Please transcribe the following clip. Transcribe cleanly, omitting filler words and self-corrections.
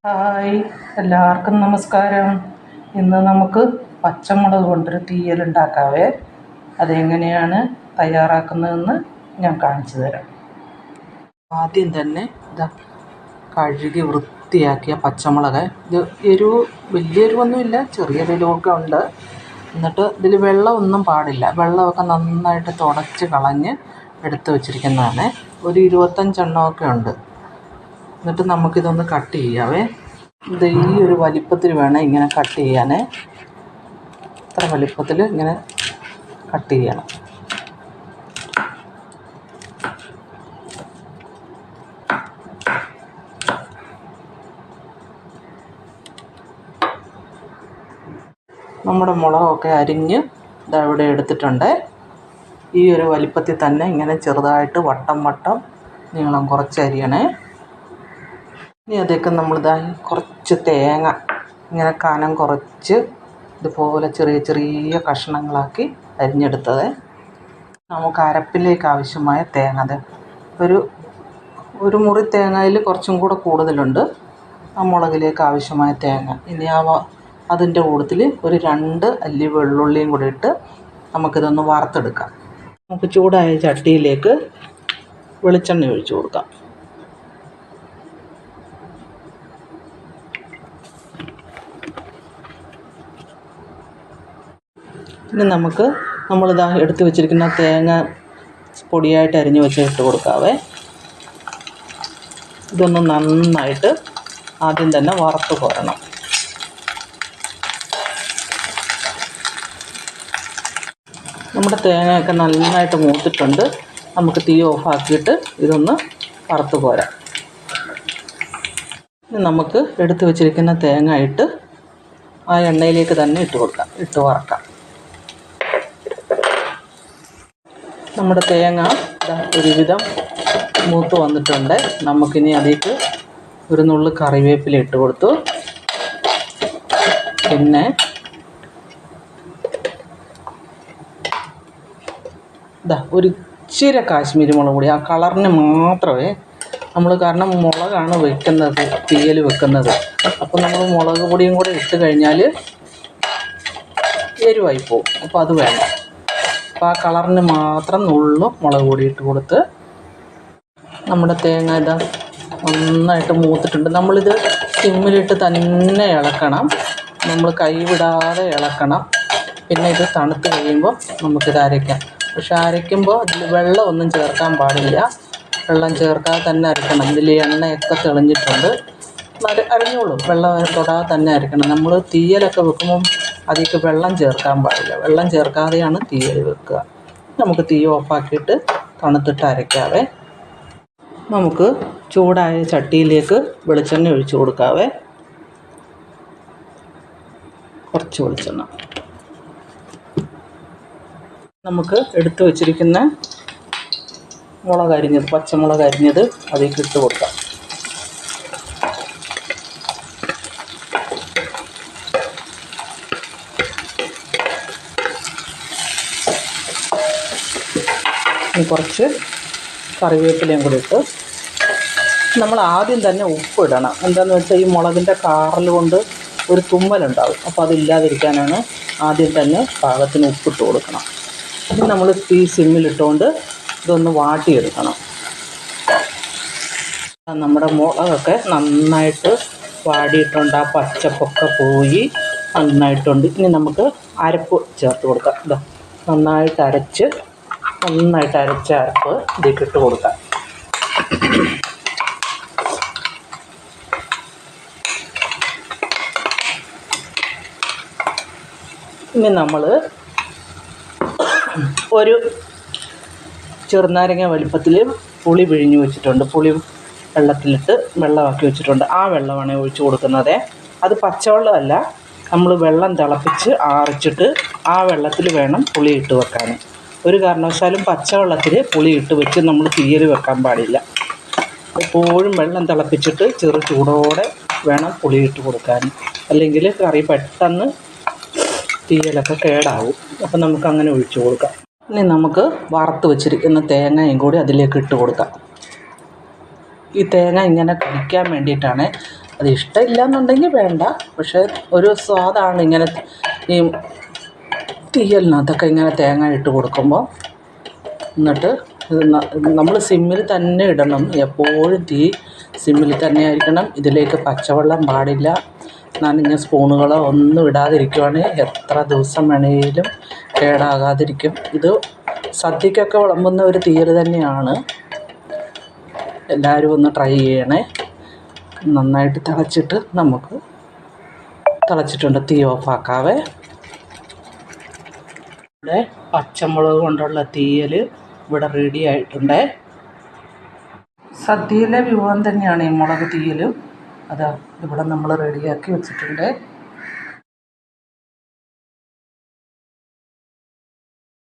Hi, എല്ലാവർക്കും നമസ്കാരം. ഇന്ന് നമുക്ക് പച്ചമുളക് കൊണ്ടൊരു തീയലുണ്ടാക്കാവേ. അതെങ്ങനെയാണ് തയ്യാറാക്കുന്നതെന്ന് ഞാൻ കാണിച്ചു തരാം. ആദ്യം തന്നെ കഴുകി വൃത്തിയാക്കിയ പച്ചമുളക്. ഇത് വലിയ എരിവൊന്നുമില്ല, ചെറിയ എരിവൊക്കെ ഉണ്ട്. എന്നിട്ട് ഇതിൽ വെള്ളമൊന്നും പാടില്ല. വെള്ളമൊക്കെ നന്നായിട്ട് തുടച്ച് കളഞ്ഞ് എടുത്ത് വച്ചിരിക്കുന്നതാണ്. ഒരു 25 എണ്ണമൊക്കെ ഉണ്ട്. എന്നിട്ട് നമുക്കിതൊന്ന് കട്ട് ചെയ്യാവേ. ഇത് ഈ ഒരു വലിപ്പത്തിൽ വേണം ഇങ്ങനെ കട്ട് ചെയ്യാനേ. ഇത്ര വലിപ്പത്തിൽ ഇങ്ങനെ കട്ട് ചെയ്യണം. നമ്മുടെ മുളകൊക്കെ അരിഞ്ഞ് ഇവിടെ എടുത്തിട്ടുണ്ട്. ഈ ഒരു വലിപ്പത്തിൽ തന്നെ ഇങ്ങനെ ചെറുതായിട്ട് വട്ടം നീളം കുറച്ച് അരിയണേ. ഇനി അതൊക്കെ കുറച്ച് തേങ്ങ ഇങ്ങനെ കനം കുറച്ച് ഇതുപോലെ ചെറിയ ചെറിയ കഷ്ണങ്ങളാക്കി അരിഞ്ഞെടുത്തത്. നമുക്ക് അരപ്പിലേക്ക് ആവശ്യമായ തേങ്ങ ഒരു മുറി തേങ്ങയിൽ കുറച്ചും കൂടെ കൂടുതലുണ്ട്. ആ മുളകിലേക്ക് ആവശ്യമായ തേങ്ങ. ഇനി അതിൻ്റെ കൂട്ടത്തിൽ ഒരു 2 അല്ലി വെള്ളുള്ളിയും കൂടി ഇട്ട് നമുക്കിതൊന്ന് വറുത്തെടുക്കാം. നമുക്ക് ചൂടായ ചട്ടിയിലേക്ക് വെളിച്ചെണ്ണ ഒഴിച്ച് കൊടുക്കാം. ഇനി നമ്മളിതാ എടുത്ത് വെച്ചിരിക്കുന്ന തേങ്ങ പൊടിയായിട്ട് അരിഞ്ഞ് വെച്ച് ഇട്ട് കൊടുക്കാവേ. ഇതൊന്ന് നന്നായിട്ട് ആദ്യം തന്നെ വറുത്ത് കോരണം. നമ്മുടെ തേങ്ങയൊക്കെ നന്നായിട്ട് മൂത്തിട്ടുണ്ട്. നമുക്ക് തീ ഓഫാക്കിയിട്ട് ഇതൊന്ന് വറുത്ത് കോരാം. ഇനി നമുക്ക് എടുത്ത് വെച്ചിരിക്കുന്ന തേങ്ങ ഇട്ട് ആ എണ്ണയിലേക്ക് തന്നെ ഇട്ട് വറക്കാം. നമ്മുടെ തേങ്ങ ഒരുവിധം മൂത്ത് വന്നിട്ടുണ്ട്. നമുക്കിനി അതിലേക്ക് ഒരു നുള്ളു കറിവേപ്പില ഇട്ട് കൊടുത്തു. പിന്നെ ഒരു ഇച്ചിരി കാശ്മീരി മുളക് പൊടി, ആ കളറിന് മാത്രമേ കാരണം മുളകാണ് തീയൽ വെക്കുന്നത്. അപ്പോൾ നമ്മൾ മുളക് പൊടിയും കൂടെ ഇട്ട് കഴിഞ്ഞാൽ എരിവായി പോകും. അപ്പോൾ അത് വേണ്ട. അപ്പോൾ ആ കളറിന് മാത്രം നുള്ളു മുളക് പൊടി ഇട്ട് കൊടുത്ത് നമ്മുടെ തേങ്ങ നന്നായിട്ട് മൂത്തിട്ടുണ്ട്. നമ്മളിത് സിമ്മിലിട്ട് തന്നെ ഇളക്കണം. നമ്മൾ കൈവിടാതെ ഇളക്കണം. പിന്നെ ഇത് തണുത്ത് കഴിയുമ്പോൾ നമുക്കിത് അരയ്ക്കാം. പക്ഷെ അരയ്ക്കുമ്പോൾ അതിൽ വെള്ളമൊന്നും ചേർക്കാൻ പാടില്ല. വെള്ളം ചേർക്കാതെ തന്നെ അരയ്ക്കണം. ഇതിൽ എണ്ണയൊക്കെ തെളിഞ്ഞിട്ടുണ്ട്. അരഞ്ഞോളും. വെള്ളം തൊടാതെ തന്നെ അരയ്ക്കണം. നമ്മൾ തീയലൊക്കെ വെക്കുമ്പം അതിലേക്ക് വെള്ളം ചേർക്കാൻ പാടില്ല. വെള്ളം ചേർക്കാതെയാണ് തീയൽ വെക്കുക. നമുക്ക് തീ ഓഫാക്കിയിട്ട് തണുത്തിട്ട് അരയ്ക്കാവേ. നമുക്ക് ചൂടായ ചട്ടിയിലേക്ക് വെളിച്ചെണ്ണ ഒഴിച്ച് കൊടുക്കാവേ. കുറച്ച് വെളിച്ചെണ്ണ. നമുക്ക് എടുത്തു വച്ചിരിക്കുന്ന പച്ചമുളക് അരിഞ്ഞത് അതിലേക്ക് ഇട്ട് കൊടുക്കാം. കുറച്ച് കറിവേപ്പിലയും കൂടി ഇട്ട് നമ്മൾ ആദ്യം തന്നെ ഉപ്പ് ഇടണം. എന്താണെന്ന് വെച്ചാൽ ഈ മുളകിൻ്റെ കാറൽ കൊണ്ട് ഒരു തുമ്മലുണ്ടാകും. അപ്പോൾ അതില്ലാതിരിക്കാനാണ് ആദ്യം തന്നെ പാകത്തിന് ഉപ്പിട്ട് കൊടുക്കണം. ഇനി നമ്മൾ തീ സിമ്മിലിട്ടുകൊണ്ട് ഇതൊന്ന് വാട്ടിയെടുക്കണം. നമ്മുടെ മുളകൊക്കെ നന്നായിട്ട് വാടിയിട്ടുണ്ട്. ആ പച്ചപ്പൊക്കെ പോയി നന്നായിട്ടുണ്ട്. ഇനി നമുക്ക് അരപ്പ് ചേർത്ത് കൊടുക്കാം. നന്നായിട്ട് അരച്ച അരപ്പ് ഇതിലേക്ക് ഇട്ട് കൊടുക്കാം. ഇനി നമ്മൾ ഒരു ചെറുനാരങ്ങ വലിപ്പത്തിൽ പുളി പിഴിഞ്ഞ് വെച്ചിട്ടുണ്ട്. പുളി വെള്ളമാക്കി വെച്ചിട്ടുണ്ട്. ആ വെള്ളമാണ് ഒഴിച്ച് കൊടുക്കുന്നത്. അത് പച്ചവെള്ളമല്ല, നമ്മൾ വെള്ളം തിളപ്പിച്ച് ആറിച്ചിട്ട് ആ വെള്ളത്തിൽ വേണം പുളി ഇട്ട് വെക്കാൻ. ഒരു കാരണവശാലും പച്ചവെള്ളത്തിൽ പുളി ഇട്ട് വെച്ച് നമ്മൾ തീയൽ വെക്കാൻ പാടില്ല. എപ്പോഴും വെള്ളം തിളപ്പിച്ചിട്ട് ചെറു ചൂടോടെ വേണം പുളി ഇട്ട് കൊടുക്കാൻ. അല്ലെങ്കിൽ കറി പെട്ടെന്ന് തീയലൊക്കെ കേടാവും. അപ്പം നമുക്ക് അങ്ങനെ ഒഴിച്ചു കൊടുക്കാം. ഇനി നമുക്ക് വറുത്ത് വെച്ചിരിക്കുന്ന തേങ്ങയും കൂടി അതിലേക്ക് ഇട്ട് കൊടുക്കാം. ഈ തേങ്ങ ഇങ്ങനെ കടിക്കാൻ വേണ്ടിയിട്ടാണ്. അത് ഇഷ്ടമില്ല എന്നുണ്ടെങ്കിൽ വേണ്ട. പക്ഷേ ഒരു സ്വാദാണ് ഇങ്ങനെ ഈ തീയലിനകത്തൊക്കെ ഇങ്ങനെ തേങ്ങ ഇട്ട് കൊടുക്കുമ്പോൾ. എന്നിട്ട് നമ്മൾ സിമ്മിൽ തന്നെ ഇടണം. എപ്പോഴും തീ സിമ്മിൽ തന്നെ ആയിരിക്കണം. ഇതിലേക്ക് പച്ചവെള്ളം പാടില്ല. നനഞ്ഞ സ്പൂണുകളോ ഒന്നും ഇടാതിരിക്കുവാണെങ്കിൽ എത്ര ദിവസം വേണമെങ്കിലും കേടാകാതിരിക്കും. ഇത് സദ്യക്കൊക്കെ വിളമ്പുന്ന ഒരു തീയൽ തന്നെയാണ്. എല്ലാവരും ഒന്ന് ട്രൈ ചെയ്യണേ. നന്നായിട്ട് തിളച്ചിട്ട് നമുക്ക് തിളച്ചിട്ടുണ്ട്, തീ ഓഫാക്കാവേ. ഇവിടെ പച്ചമുളക് കൊണ്ടുള്ള തീയൽ ഇവിടെ റെഡി ആയിട്ടുണ്ട്. സദ്യയിലെ വിഭവം തന്നെയാണ് ഈ മുളക് തീയലും. അത് ഇവിടെ നമ്മൾ റെഡിയാക്കി വെച്ചിട്ടുണ്ട്.